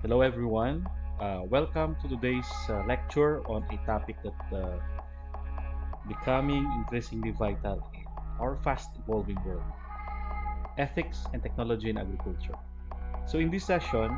Hello, everyone. Welcome to today's lecture on a topic that becoming increasingly vital in our fast-evolving world: ethics and technology in agriculture. So, in this session,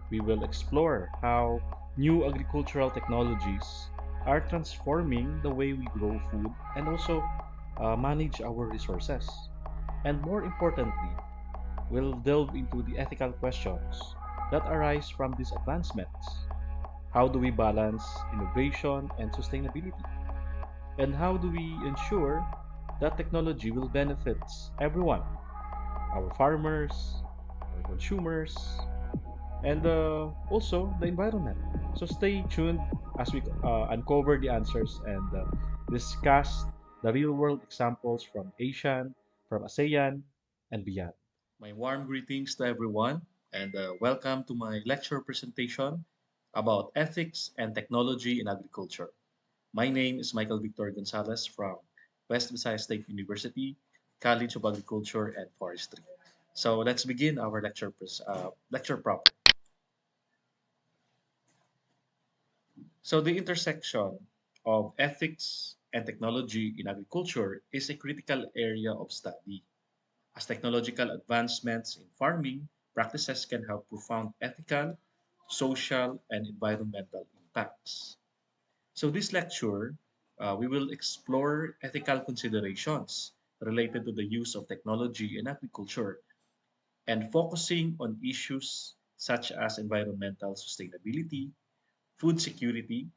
we will explore how new agricultural technologies are transforming the way we grow food and also manage our resources. And more importantly, we'll delve into the ethical questions that arise from these advancements. How do we balance innovation and sustainability? And how do we ensure that technology will benefit everyone, our farmers, our consumers, and also the environment? So stay tuned as we uncover the answers and discuss the real world examples from Asian, from ASEAN, and beyond. My warm greetings to everyone, and welcome to my lecture presentation about ethics and technology in agriculture. My name is Michael Victor Gonzalez from West Visayas State University, College of Agriculture and Forestry. So let's begin our lecture proper. So the intersection of ethics and technology in agriculture is a critical area of study, as technological advancements in farming practices can have profound ethical, social, and environmental impacts. So, this lecture, we will explore ethical considerations related to the use of technology in agriculture and focusing on issues such as environmental sustainability, food security,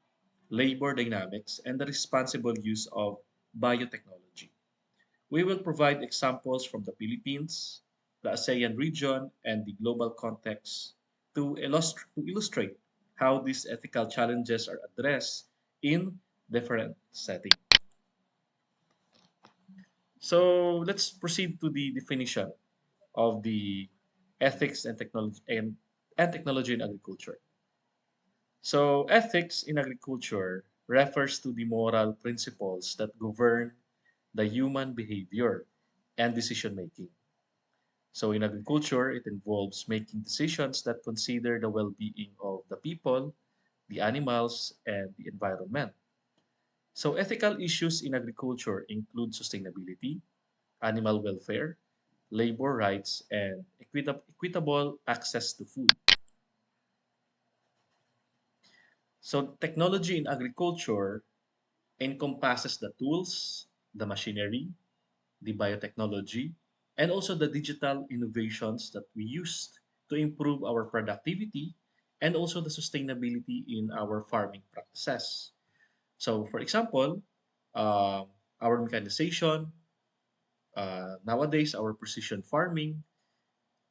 labor dynamics, and the responsible use of biotechnology. We will provide examples from the Philippines, the ASEAN region, and the global context to illustrate how these ethical challenges are addressed in different settings. So let's proceed to the definition of the ethics and technology in agriculture. So ethics in agriculture refers to the moral principles that govern the human behavior and decision making. So in agriculture, it involves making decisions that consider the well-being of the people, the animals, and the environment. So ethical issues in agriculture include sustainability, animal welfare, labor rights, and equitable access to food. So technology in agriculture encompasses the tools, the machinery, the biotechnology, and also the digital innovations that we used to improve our productivity and also the sustainability in our farming practices. So, for example, uh, our mechanization, nowadays, our precision farming,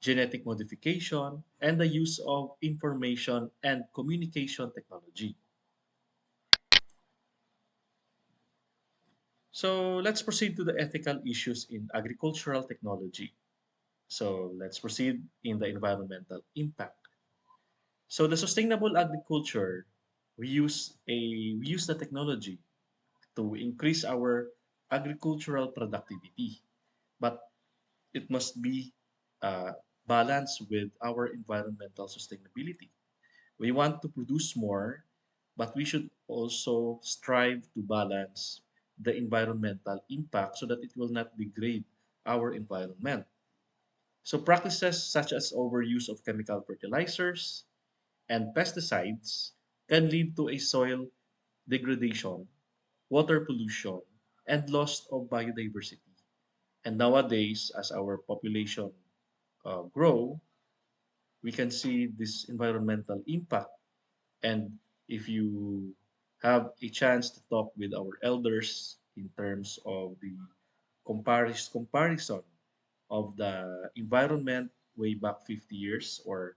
genetic modification, and the use of information and communication technology. So, let's proceed to the ethical issues in agricultural technology. So let's proceed in the environmental impact. So the sustainable agriculture, we use the technology to increase our agricultural productivity, but it must be uh, balanced with our environmental sustainability. We want to produce more, but we should also strive to balance the environmental impact so that it will not degrade our environment. So practices such as overuse of chemical fertilizers and pesticides can lead to a soil degradation, water pollution, and loss of biodiversity. And nowadays, as our population grow, we can see this environmental impact. And if you have a chance to talk with our elders in terms of the comparison of the environment way back 50 years or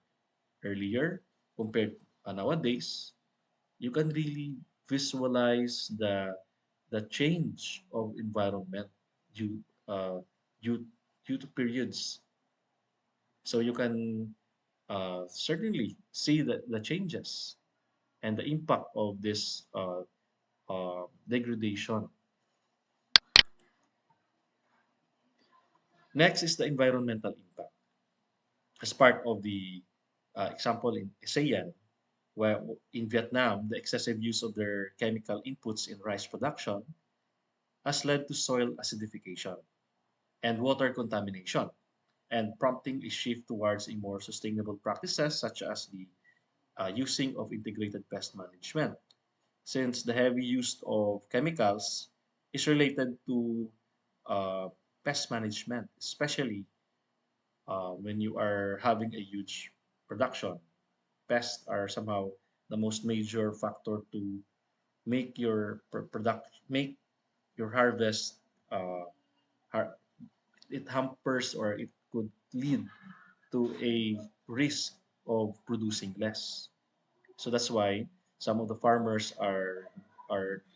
earlier compared nowadays, you can really visualize the change of environment due uh, due due to periods. So you can certainly see the changes and the impact of this degradation. Next is the environmental impact as part of the example in ASEAN, where in Vietnam, the excessive use of their chemical inputs in rice production has led to soil acidification and water contamination, and prompting a shift towards a more sustainable practices such as the using of integrated pest management. Since the heavy use of chemicals is related to uh, pest management, especially when you are having a huge production. Pests are somehow the most major factor to make your make your harvest uh, har- it hampers or it could lead to a risk of producing less. So that's why some of the farmers are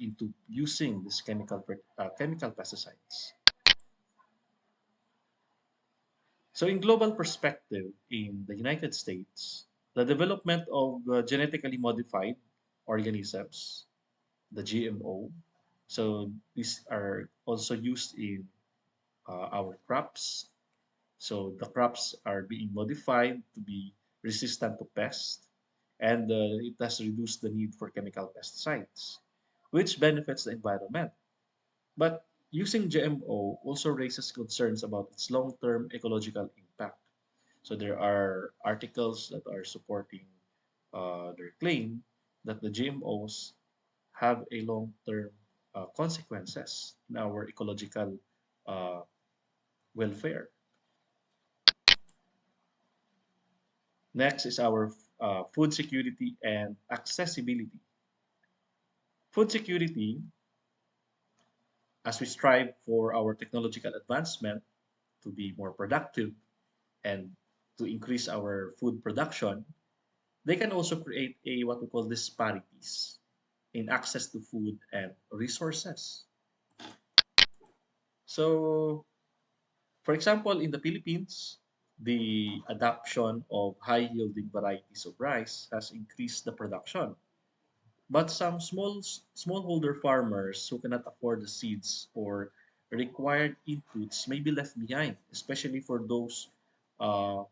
into using this chemical pesticides. So in global perspective, in the United States, the development of genetically modified organisms, the GMO, so these are also used in our crops. So the crops are being modified to be resistant to pests, and it has reduced the need for chemical pesticides, which benefits the environment. But using GMO also raises concerns about its long-term ecological impact. So there are articles that are supporting their claim that the GMOs have a long-term consequences in our ecological uh, welfare. Next is our food security and accessibility. Food security, as we strive for our technological advancement to be more productive and to increase our food production, they can also create a what we call disparities in access to food and resources. So, for example, in the Philippines, the adoption of high yielding varieties of rice has increased the production. But some smallholder farmers who cannot afford the seeds or required inputs may be left behind, especially for those uh,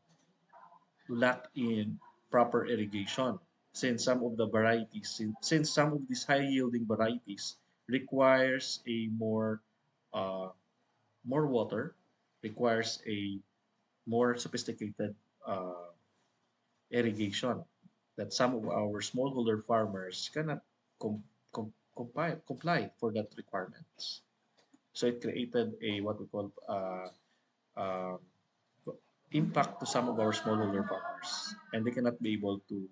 who lack in proper irrigation. Since some of these high yielding varieties requires a uh, more water, requires a more sophisticated uh, irrigation that some of our smallholder farmers cannot comply for that requirements. So it created a what we call uh, impact to some of our smallholder farmers, and they cannot be able to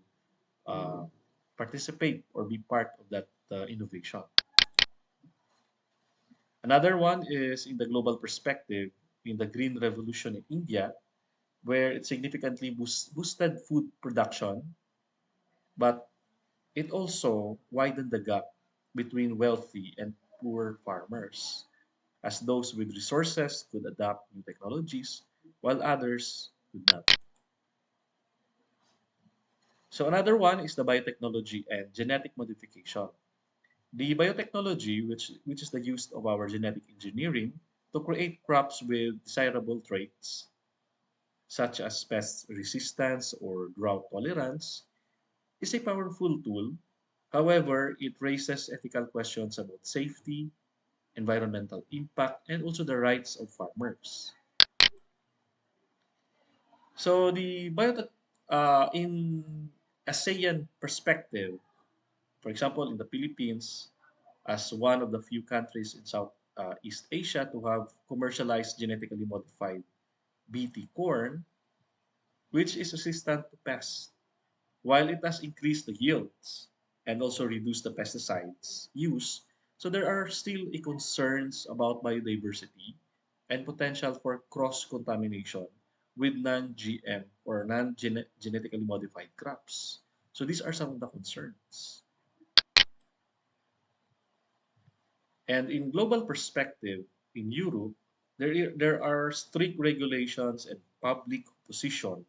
uh, participate or be part of that innovation. Another one is in the global perspective in the Green Revolution in India, where it significantly boosted food production, but it also widened the gap between wealthy and poor farmers, as those with resources could adopt new technologies while others could not. So another one is the biotechnology and genetic modification. The biotechnology, which is the use of our genetic engineering to create crops with desirable traits, such as pest resistance or drought tolerance, is a powerful tool. However, it raises ethical questions about safety, environmental impact, and also the rights of farmers. So the biotech in ASEAN perspective, for example, in the Philippines, as one of the few countries in South East Asia to have commercialized genetically modified BT corn, which is resistant to pests, while it has increased the yields and also reduced the pesticides use. So there are still concerns about biodiversity and potential for cross contamination with non-GM or non-genetically modified crops. So these are some of the concerns. And in global perspective, in Europe, there are strict regulations and public position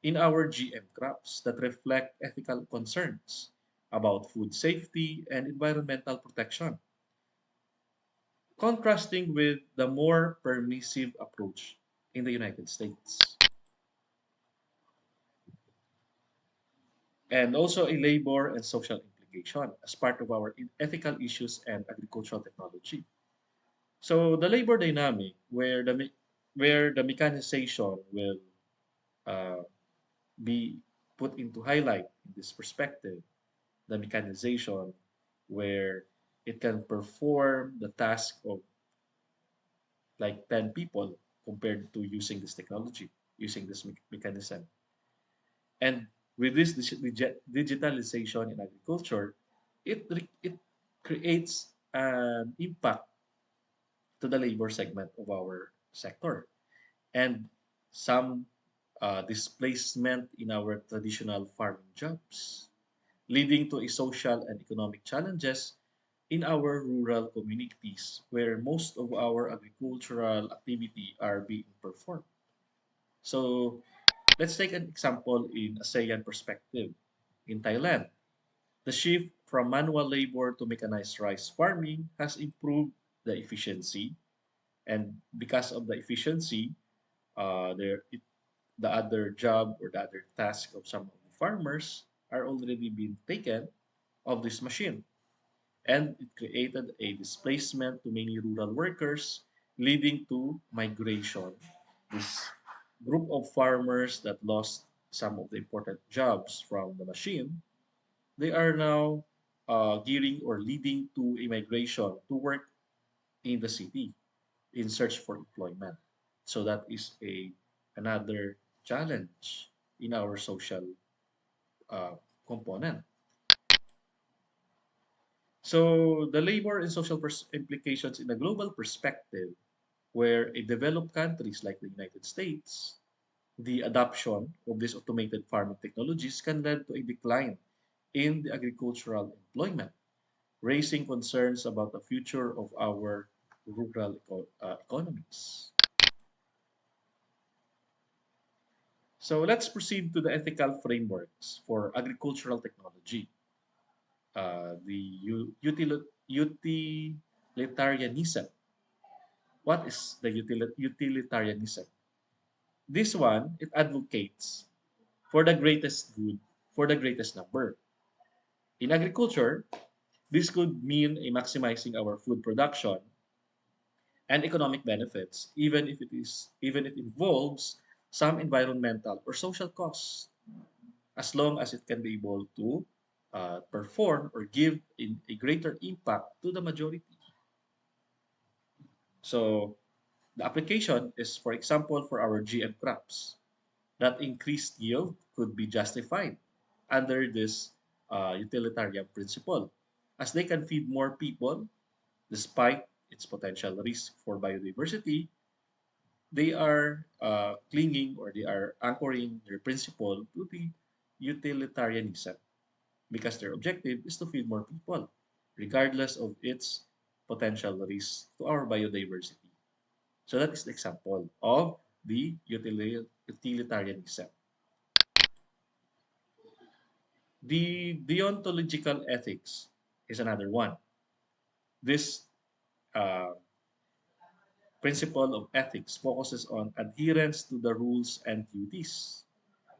in our GM crops that reflect ethical concerns about food safety and environmental protection, contrasting with the more permissive approach in the United States. and also a labor and social implication as part of our ethical issues and agricultural technology. So the labor dynamic, where the mechanization will uh, be put into highlight in this perspective, the mechanization where it can perform the task of like 10 people compared to using this technology, using this mechanism. And with this digitalization in agriculture, it creates an impact to the labor segment of our sector and some displacement in our traditional farming jobs, leading to a social and economic challenges in our rural communities where most of our agricultural activity are being performed. So let's take an example in ASEAN perspective. In Thailand, the shift from manual labor to mechanized rice farming has improved the efficiency, and because of the efficiency, the other job or the other task of some of the farmers are already being taken of this machine, and it created a displacement to many rural workers, leading to migration. This group of farmers that lost some of the important jobs from the machine, they are now gearing or leading to a migration to work in the city in search for employment. So that is a another challenge in our social uh, component. So the labor and social implications in a global perspective, where in developed countries like the United States, the adoption of these automated farming technologies can lead to a decline in the agricultural employment, raising concerns about the future of our rural economies. So let's proceed to the ethical frameworks for agricultural technology. The utilitarianism. What is the utilitarianism? This one, it advocates for the greatest good for the greatest number. In agriculture, this could mean a maximizing our food production and economic benefits, even if it involves some environmental or social costs, as long as it can be able to perform or give a greater impact to the majority. So the application is, for example, for our GM crops, that increased yield could be justified under this utilitarian principle, as they can feed more people despite its potential risk for biodiversity. They are clinging or they are anchoring their principle to the utilitarianism because their objective is to feed more people, regardless of its potential risk to our biodiversity. So that is the example of the utilitarianism. The deontological ethics is another one. This uh, principle of ethics focuses on adherence to the rules and duties.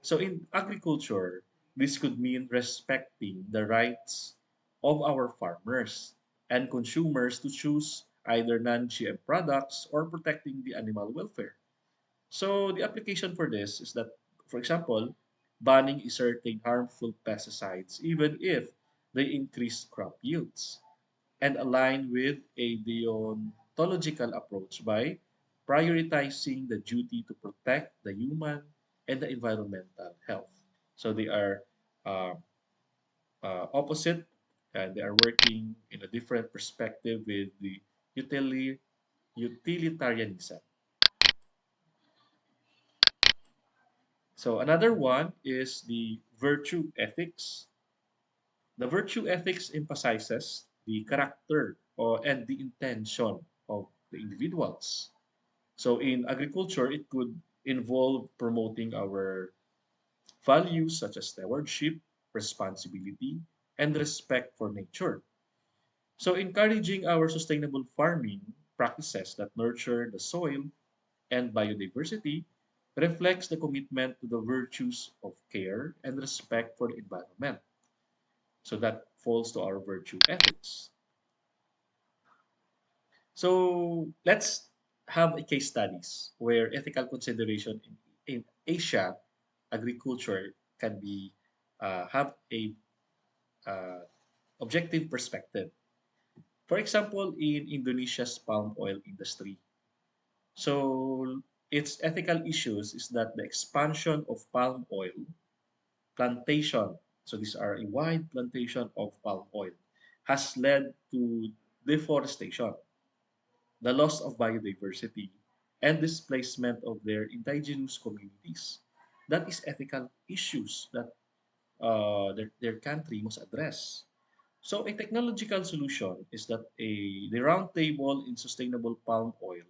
So in agriculture, this could mean respecting the rights of our farmers and consumers to choose either non-GM products or protecting the animal welfare. So the application for this is that, for example, banning certain harmful pesticides even if they increase crop yields, and align with a deontological approach by prioritizing the duty to protect the human and the environmental health. So they are uh, opposite, and they are working in a different perspective with the utilitarianism. So another one is the virtue ethics. The virtue ethics emphasizes the character and the intention of the individuals. So in agriculture, it could involve promoting our values such as stewardship, responsibility, and respect for nature. So encouraging our sustainable farming practices that nurture the soil and biodiversity, reflects the commitment to the virtues of care and respect for the environment. So that falls to our virtue ethics. So let's have a case studies where ethical consideration in Asia agriculture can be have a uh, objective perspective. For example, in Indonesia's palm oil industry, so its ethical issues is that the expansion of palm oil plantation, so these are a wide plantation of palm oil, has led to deforestation, the loss of biodiversity, and displacement of their indigenous communities. That is ethical issues that their country must address. So a technological solution is that the round table in sustainable palm oil.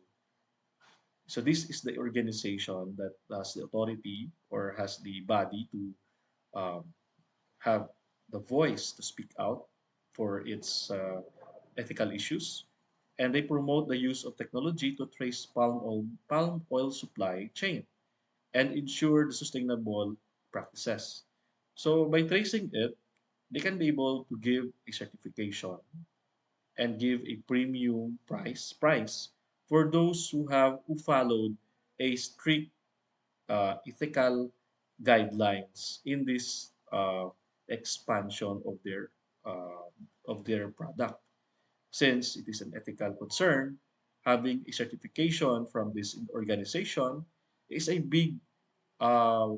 So this is the organization that has the authority or has the body to um, have the voice to speak out for its ethical issues, and they promote the use of technology to trace palm oil supply chain and ensure the sustainable practices. So by tracing it, they can be able to give a certification and give a premium price for those who followed a strict ethical guidelines in this expansion uh, of their product. Since it is an ethical concern, having a certification from this organization is a uh,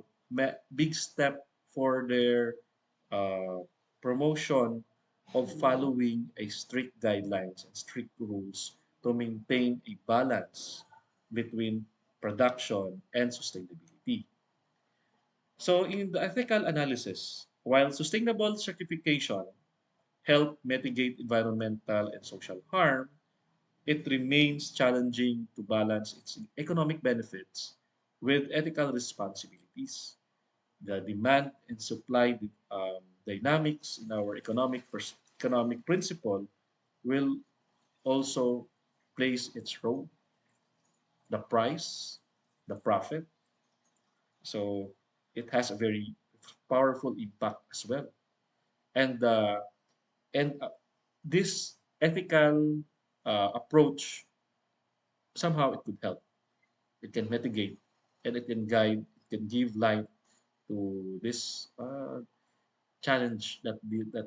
big step for their uh, promotion of following a strict guidelines and strict rules to maintain a balance between production and sustainability. So in the ethical analysis, while sustainable certification help mitigate environmental and social harm, it remains challenging to balance its economic benefits with ethical responsibilities. The demand and supply dynamics in our economic principle will also plays its role, the price, the profit. So it has a very powerful impact as well. And and this ethical approach somehow it could help. It can mitigate and it can guide. It can give light to this challenge that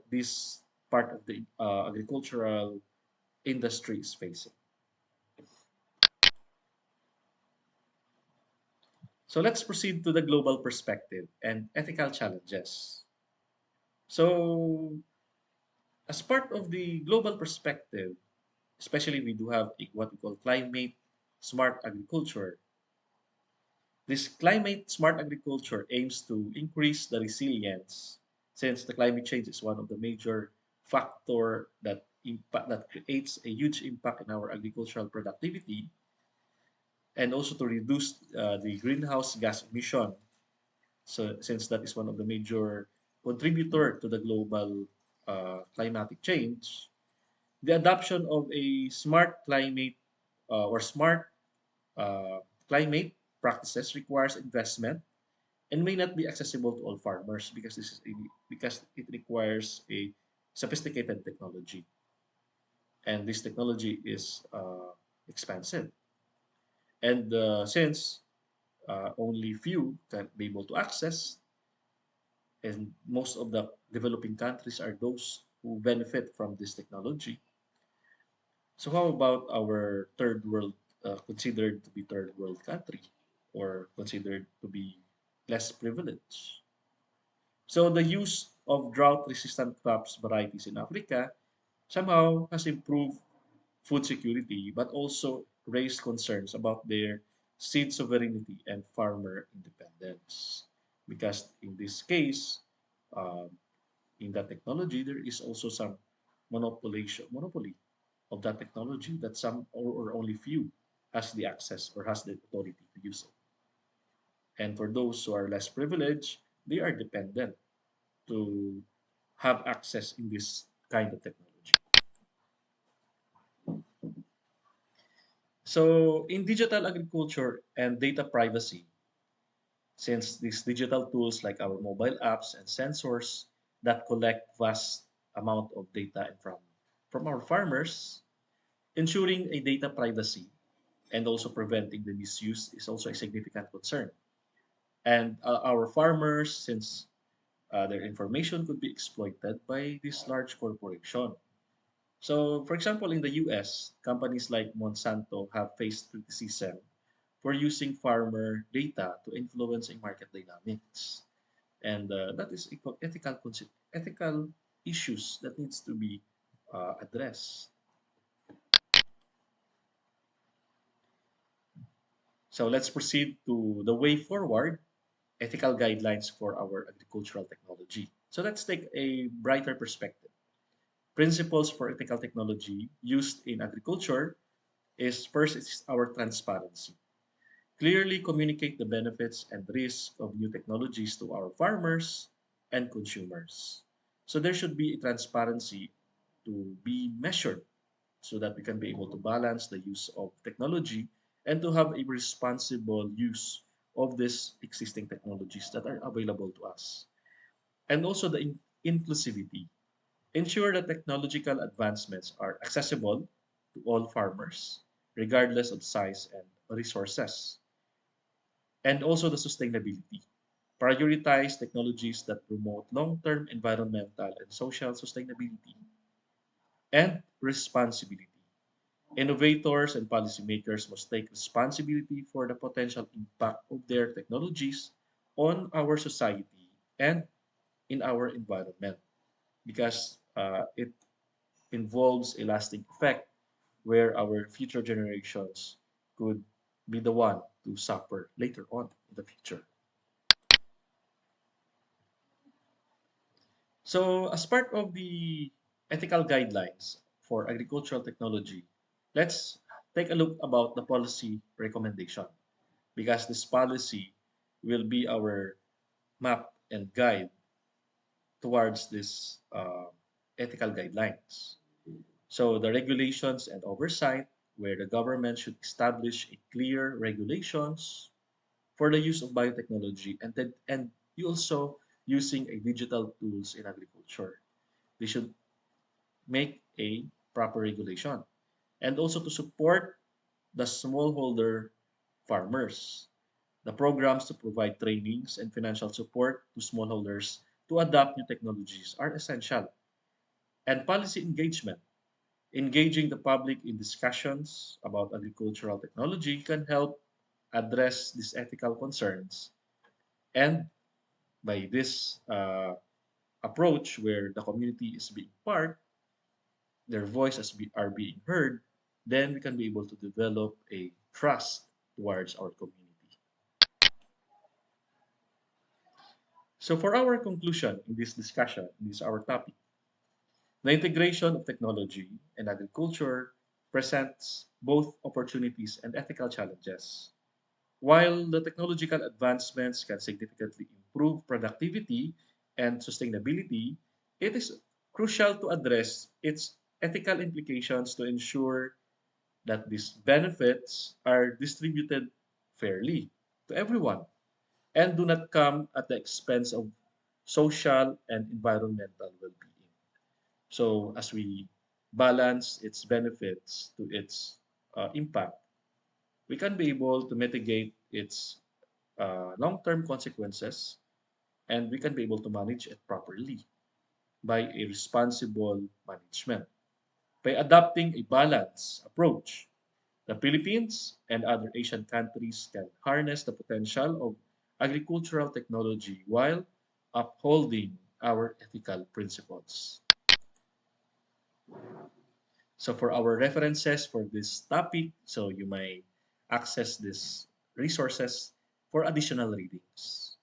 this part of the agricultural industry is facing. So let's proceed to the global perspective and ethical challenges. So as part of the global perspective, especially we do have what we call climate smart agriculture. This climate smart agriculture aims to increase the resilience since the climate change is one of the major factor that creates a huge impact in our agricultural productivity and also to reduce the greenhouse gas emission. So since that is one of the major contributor to the global climatic change, the adoption of a smart climate or smart uh, climate practices requires investment and may not be accessible to all farmers because it requires a sophisticated technology, and this technology is expensive. And since only few can be able to access, and most of the developing countries are those who benefit from this technology. So how about our third world, considered to be third world country, or considered to be less privileged? So the use of drought-resistant crops varieties in Africa somehow has improved food security, but also raised concerns about their seed sovereignty and farmer independence. Because in this case, um, in that technology, there is also some monopoly of that technology that some or only few has the access or has the authority to use it. And for those who are less privileged, they are dependent to have access in this kind of technology. So in digital agriculture and data privacy, since these digital tools like our mobile apps and sensors that collect vast amount of data from our farmers, ensuring a data privacy and also preventing the misuse is also a significant concern. And our farmers, since their information could be exploited by this large corporation. So, for example, in the US, companies like Monsanto have faced criticism for using farmer data to influence a market dynamics. And that is ethical issues that needs to be addressed. So let's proceed to the way forward, ethical guidelines for our agricultural technology. So let's take a brighter perspective. Principles for ethical technology used in agriculture is first is our transparency. Clearly communicate the benefits and risks of new technologies to our farmers and consumers. So there should be a transparency to be measured so that we can be able to balance the use of technology and to have a responsible use of these existing technologies that are available to us. And also the inclusivity. Ensure that technological advancements are accessible to all farmers, regardless of size and resources. And also the sustainability. Prioritize technologies that promote long-term environmental and social sustainability and responsibility. Innovators and policymakers must take responsibility for the potential impact of their technologies on our society and in our environment because it involves a lasting effect where our future generations could be the one to suffer later on in the future. So, as part of the ethical guidelines for agricultural technology, let's take a look about the policy recommendation because this policy will be our map and guide towards this ethical guidelines. So, the regulations and oversight, where the government should establish a clear regulations for the use of biotechnology and you also using a digital tools in agriculture. They should make a proper regulation and also to support the smallholder farmers. The programs to provide trainings and financial support to smallholders to adopt new technologies are essential. And policy engagement. Engaging the public in discussions about agricultural technology can help address these ethical concerns. And by this approach, where the community is being part, their voices are being heard, then we can be able to develop a trust towards our community. So for our conclusion in this discussion, this is our topic. The integration of technology and agriculture presents both opportunities and ethical challenges. While the technological advancements can significantly improve productivity and sustainability, it is crucial to address its ethical implications to ensure that these benefits are distributed fairly to everyone and do not come at the expense of social and environmental well-being. So, as we balance its benefits to its impact, we can be able to mitigate its long-term consequences and we can be able to manage it properly by a responsible management. By adopting a balanced approach, the Philippines and other Asian countries can harness the potential of agricultural technology while upholding our ethical principles. So for our references for this topic, so you may access these resources for additional readings.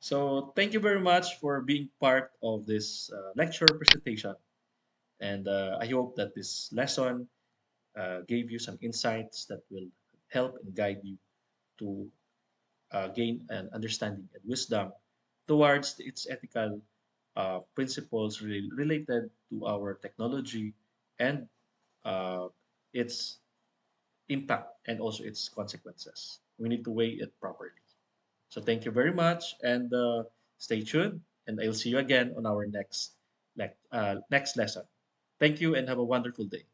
So thank you very much for being part of this lecture presentation. And I hope that this lesson gave you some insights that will help and guide you to gain an understanding and wisdom towards its ethical principles related to our technology and uh, its impact and also its consequences. We need to weigh it properly. So thank you very much, and stay tuned. And I'll see you again on our next next lesson. Thank you, and have a wonderful day.